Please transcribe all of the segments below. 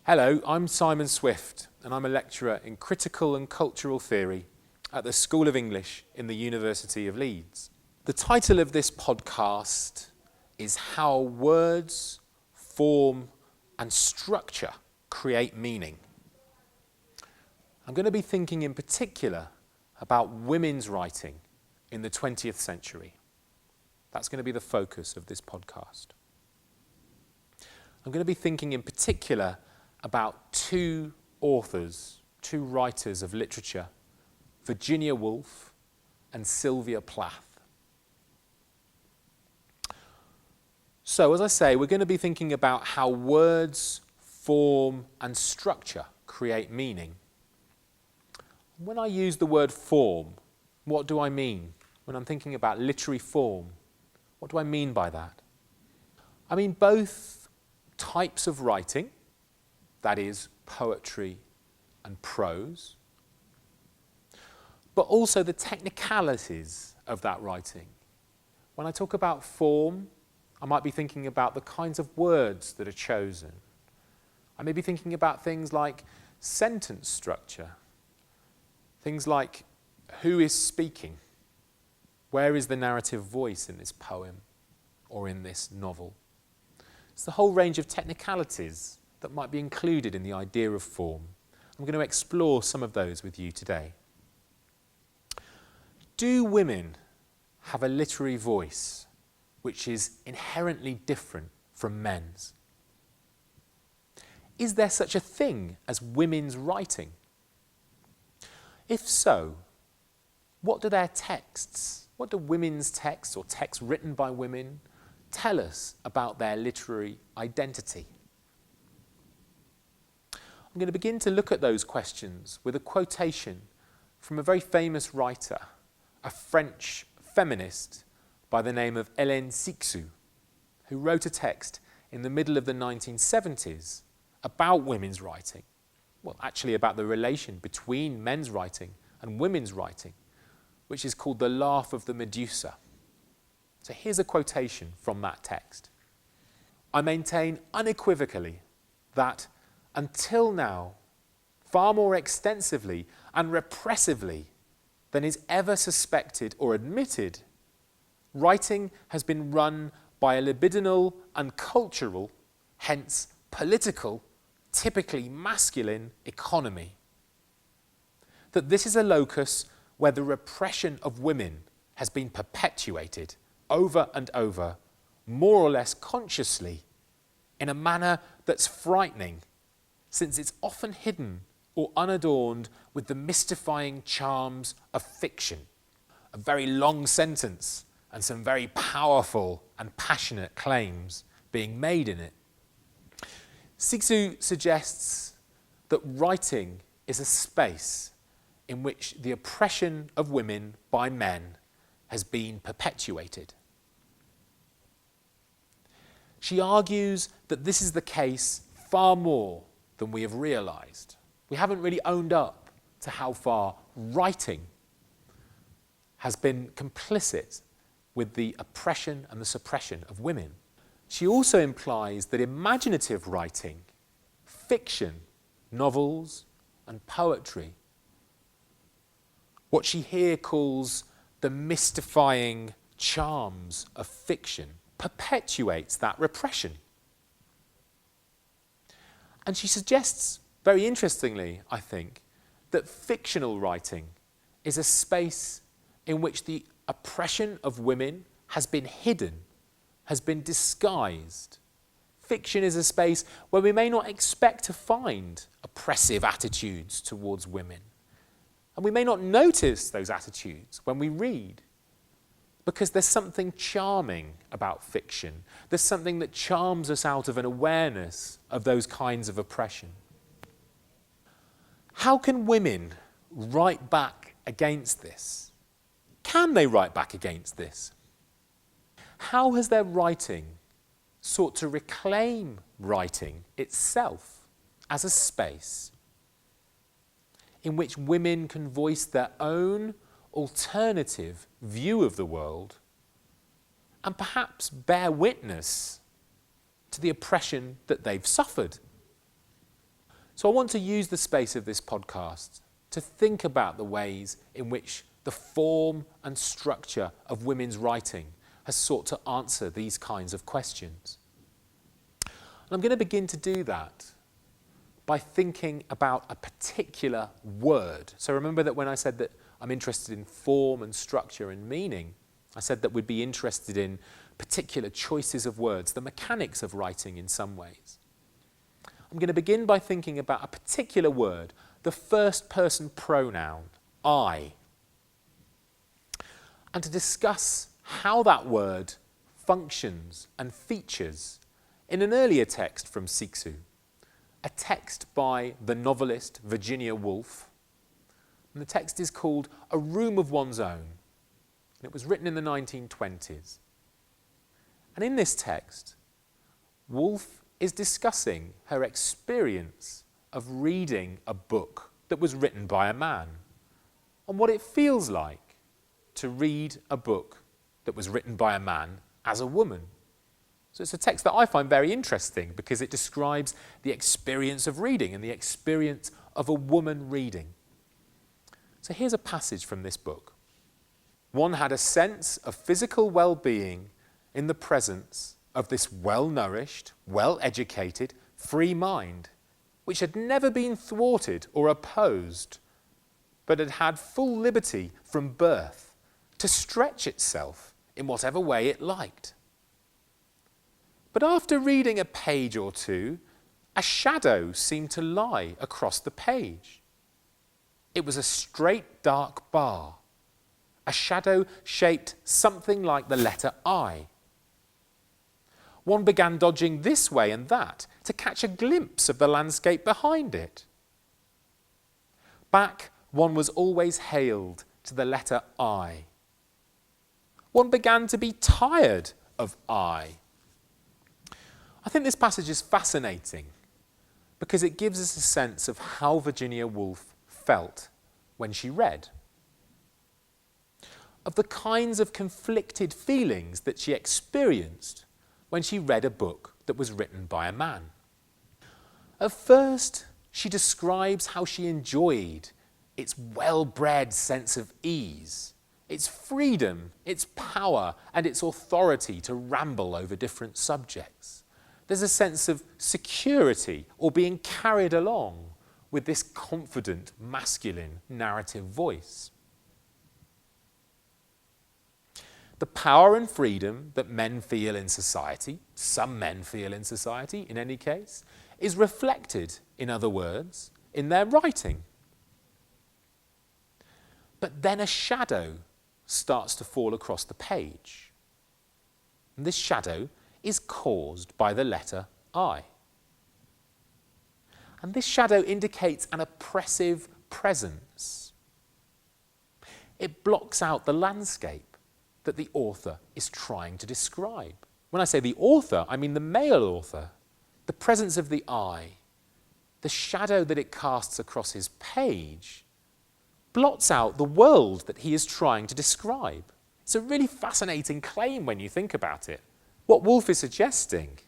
Hello, I'm Simon Swift, and I'm a lecturer in critical and cultural theory at the School of English in the University of Leeds. The title of this podcast is How Words, Form and Structure Create Meaning. I'm going to be thinking in particular about women's writing in the 20th century. That's going to be the focus of this podcast. I'm going to be thinking in particular about two authors, two writers of literature, Virginia Woolf and Sylvia Plath. So, as I say, we're going to be thinking about how words, form and structure create meaning. When I use the word form, what do I mean? When I'm thinking about literary form, what do I mean by that? I mean both types of writing, that is, poetry and prose, but also the technicalities of that writing. When I talk about form, I might be thinking about the kinds of words that are chosen. I may be thinking about things like sentence structure, things like who is speaking, where is the narrative voice in this poem or in this novel. It's the whole range of technicalities that might be included in the idea of form. I'm going to explore some of those with you today. Do women have a literary voice which is inherently different from men's? Is there such a thing as women's writing? If so, what do their texts, what do women's texts or texts written by women tell us about their literary identity? I'm going to begin to look at those questions with a quotation from a very famous writer, a French feminist by the name of Hélène Cixous, who wrote a text in the middle of the 1970s about women's writing. Well, actually about the relation between men's writing and women's writing, which is called The Laugh of the Medusa. So here's a quotation from that text. I maintain unequivocally that until now, far more extensively and repressively than is ever suspected or admitted, writing has been run by a libidinal and cultural, hence political, typically masculine economy. That this is a locus where the repression of women has been perpetuated over and over, more or less consciously, in a manner that's frightening, since it's often hidden or unadorned with the mystifying charms of fiction. A very long sentence and some very powerful and passionate claims being made in it. Cixous suggests that writing is a space in which the oppression of women by men has been perpetuated. She argues that this is the case far more than we have realised. We haven't really owned up to how far writing has been complicit with the oppression and the suppression of women. She also implies that imaginative writing, fiction, novels and poetry, what she here calls the mystifying charms of fiction, perpetuates that repression. And she suggests, very interestingly, I think, that fictional writing is a space in which the oppression of women has been hidden, has been disguised. Fiction is a space where we may not expect to find oppressive attitudes towards women. And we may not notice those attitudes when we read, because there's something charming about fiction. There's something that charms us out of an awareness of those kinds of oppression. How can women write back against this? Can they write back against this? How has their writing sought to reclaim writing itself as a space in which women can voice their own alternative view of the world and perhaps bear witness to the oppression that they've suffered? So I want to use the space of this podcast to think about the ways in which the form and structure of women's writing has sought to answer these kinds of questions. And I'm going to begin to do that by thinking about a particular word. So remember that when I said that I'm interested in form and structure and meaning, I said that we'd be interested in particular choices of words, the mechanics of writing in some ways. I'm going to begin by thinking about a particular word, the first person pronoun, I, and to discuss how that word functions and features in an earlier text from Siksu, a text by the novelist Virginia Woolf. And the text is called A Room of One's Own. And it was written in the 1920s. And in this text, Woolf is discussing her experience of reading a book that was written by a man and what it feels like to read a book that was written by a man as a woman. So it's a text that I find very interesting because it describes the experience of reading and the experience of a woman reading. So here's a passage from this book. One had a sense of physical well-being in the presence of this well-nourished, well-educated, free mind, which had never been thwarted or opposed, but had had full liberty from birth to stretch itself in whatever way it liked. But after reading a page or two, a shadow seemed to lie across the page. It was a straight dark bar, a shadow shaped something like the letter I. One began dodging this way and that to catch a glimpse of the landscape behind it. Back, one was always hailed to the letter I. One began to be tired of I. I think this passage is fascinating because it gives us a sense of how Virginia Woolf felt when she read, of the kinds of conflicted feelings that she experienced when she read a book that was written by a man. At first, she describes how she enjoyed its well-bred sense of ease, its freedom, its power, and its authority to ramble over different subjects. There's a sense of security or being carried along with this confident, masculine narrative voice. The power and freedom that men feel in society, some men feel in society in any case, is reflected, in other words, in their writing. But then a shadow starts to fall across the page. And this shadow is caused by the letter I. And this shadow indicates an oppressive presence. It blocks out the landscape that the author is trying to describe. When I say the author, I mean the male author. The presence of the I, the shadow that it casts across his page, blots out the world that he is trying to describe. It's a really fascinating claim when you think about it. What Woolf is suggesting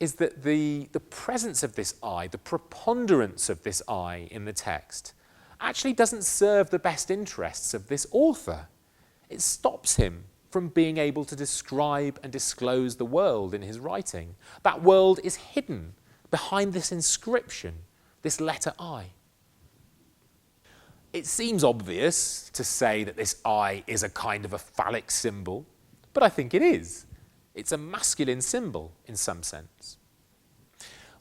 is that the presence of this I, the preponderance of this I in the text, actually doesn't serve the best interests of this author. It stops him from being able to describe and disclose the world in his writing. That world is hidden behind this inscription, this letter I. It seems obvious to say that this I is a kind of a phallic symbol, but I think it is. It's a masculine symbol in some sense.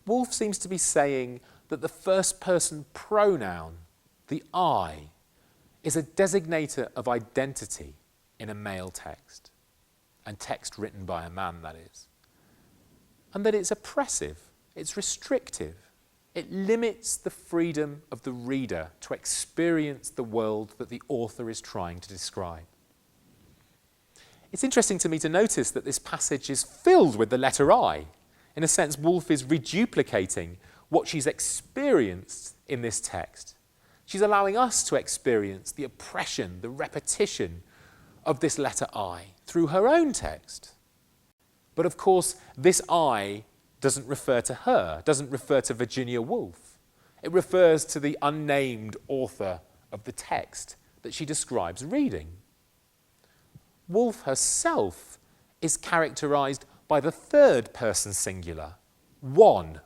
Woolf seems to be saying that the first person pronoun, the I, is a designator of identity in a male text, and text written by a man, that is. And that it's oppressive, it's restrictive. It limits the freedom of the reader to experience the world that the author is trying to describe. It's interesting to me to notice that this passage is filled with the letter I. In a sense, Woolf is reduplicating what she's experienced in this text. She's allowing us to experience the oppression, the repetition of this letter I through her own text. But of course, this I doesn't refer to her, doesn't refer to Virginia Woolf. It refers to the unnamed author of the text that she describes reading. Woolf herself is characterised by the third person singular, one,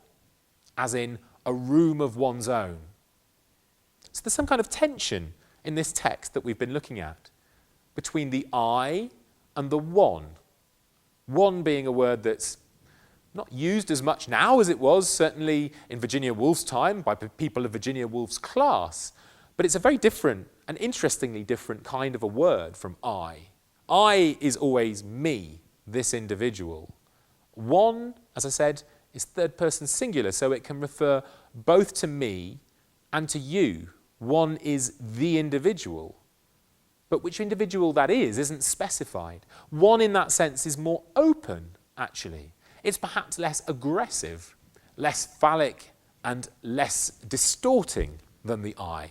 as in a room of one's own. So there's some kind of tension in this text that we've been looking at between the I and the one. One being a word that's not used as much now as it was, certainly in Virginia Woolf's time, by people of Virginia Woolf's class, but it's a very different, and interestingly different kind of a word from I. I is always me, this individual. One, as I said, is third person singular, so it can refer both to me and to you. One is the individual. But which individual that is isn't specified. One in that sense is more open, actually. It's perhaps less aggressive, less phallic, and less distorting than the I.